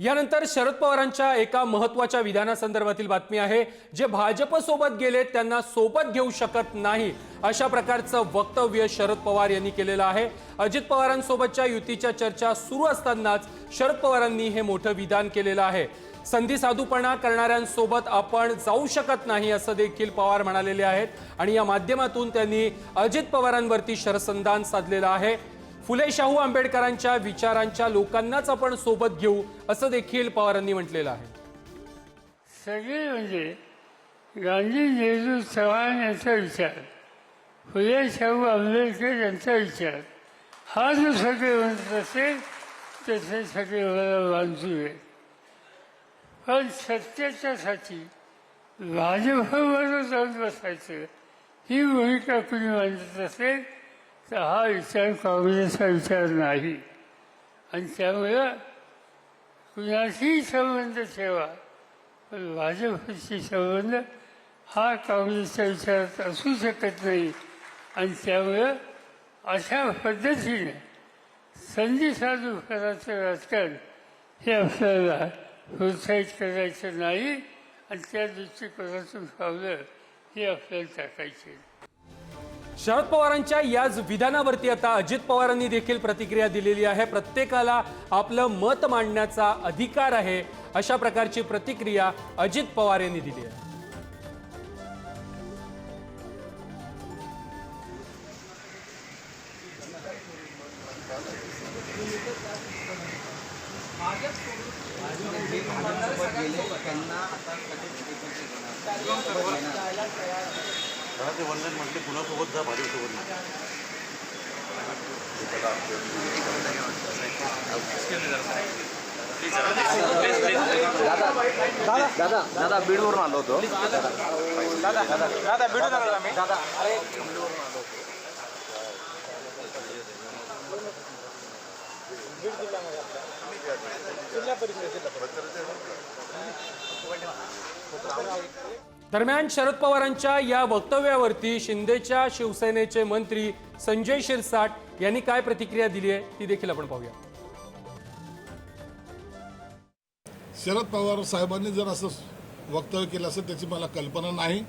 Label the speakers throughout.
Speaker 1: यानंतर शरद पवारांच्या एका महत्त्वाच्या विधानासंदर्भातील बातमी आहे। जे भाजप सोबत गेले त्यांना सोबत घेऊ शकत नाही अशा प्रकारचं वक्तव्य शरद पवार यांनी केलेलं आहे। अजित पवारांसोबतच्या युतीच्या चर्चा सुरू असतानाच शरद पवारांनी हे मोठं विधान केलेलं आहे। संधी साधूपणा करणाऱ्यांसोबत आपण जाऊ शकत नाही असं देखील पवार म्हणालेले आहेत आणि या माध्यमातून त्यांनी अजित पवारांवरती शरसंधान साधलेलं आहे। फुले शाहू आंबेडकरांच्या विचारांच्या लोकांनाच आपण सोबत घेऊ असं देखील पवारांनी म्हटलेलं आहे।
Speaker 2: सगळे म्हणजे गांधी, नेहरू, चव्हाण यांचा विचार, फुले शाहू आंबेडकर यांचा विचार हा जो सगळे म्हणत असेल त्याचे सगळे मंजूर आहे। पण सत्याच्यासाठी भाजपबरोबर जाऊन बसायचं ही भूमिका कुणी मांडत असेल तर हा विचार काँग्रेसचा विचार नाही आणि त्यामुळं कुणाशीही संबंध ठेवा पण भाजपशी संबंध हा काँग्रेसच्या विचारात असू शकत नाही आणि त्यामुळं अशा पद्धतीने संधी साधूपणाचं राजकारण हे आपल्याला प्रोत्साहित करायचं नाही आणि त्या दृष्टिकोनातून पावलं हे आपल्याला टाकायचे।
Speaker 1: शरद पवारांच्या याच विधानावरती आता अजित पवारांनी देखील प्रतिक्रिया दिलेली आहे। प्रत्येकाला आपलं मत मांडण्याचा अधिकार आहे अशा प्रकारची प्रतिक्रिया अजित पवार यांनी दिली आहे।
Speaker 3: ते वंदन म्हटले कुणासोबत जा भाजपसोबत
Speaker 4: दादा दादा बीडवरून आलो होतो। दादा दादा दादा बीडवरून आलो आम्ही। दादा अरे बीडवरून आलो होतो। बीड जिल्ह्यामध्ये जिल्हा परिषद
Speaker 1: दरम्यान शरद पवारांच्या या वक्तव्यावरती शिंदेच्या शिवसेनेचे मंत्री संजय शिरसाट यांनी काय प्रतिक्रिया दिली आहे ती देखील आपण पाहूया।
Speaker 5: शरद पवार साहेबांनी जर असं वक्तव्य केलं असं त्याची मला कल्पना नाही,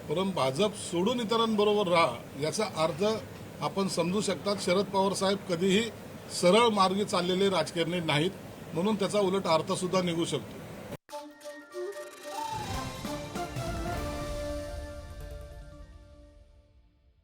Speaker 5: परंतु भाजप सोडून इतरांबरोबर राहा याचा अर्थ आपण समजू शकतात। शरद पवार साहेब कधीही सरळ मार्गी चाललेले राजकारणी नाहीत, म्हणून त्याचा उलट अर्थ सुद्धा निघू शकतो।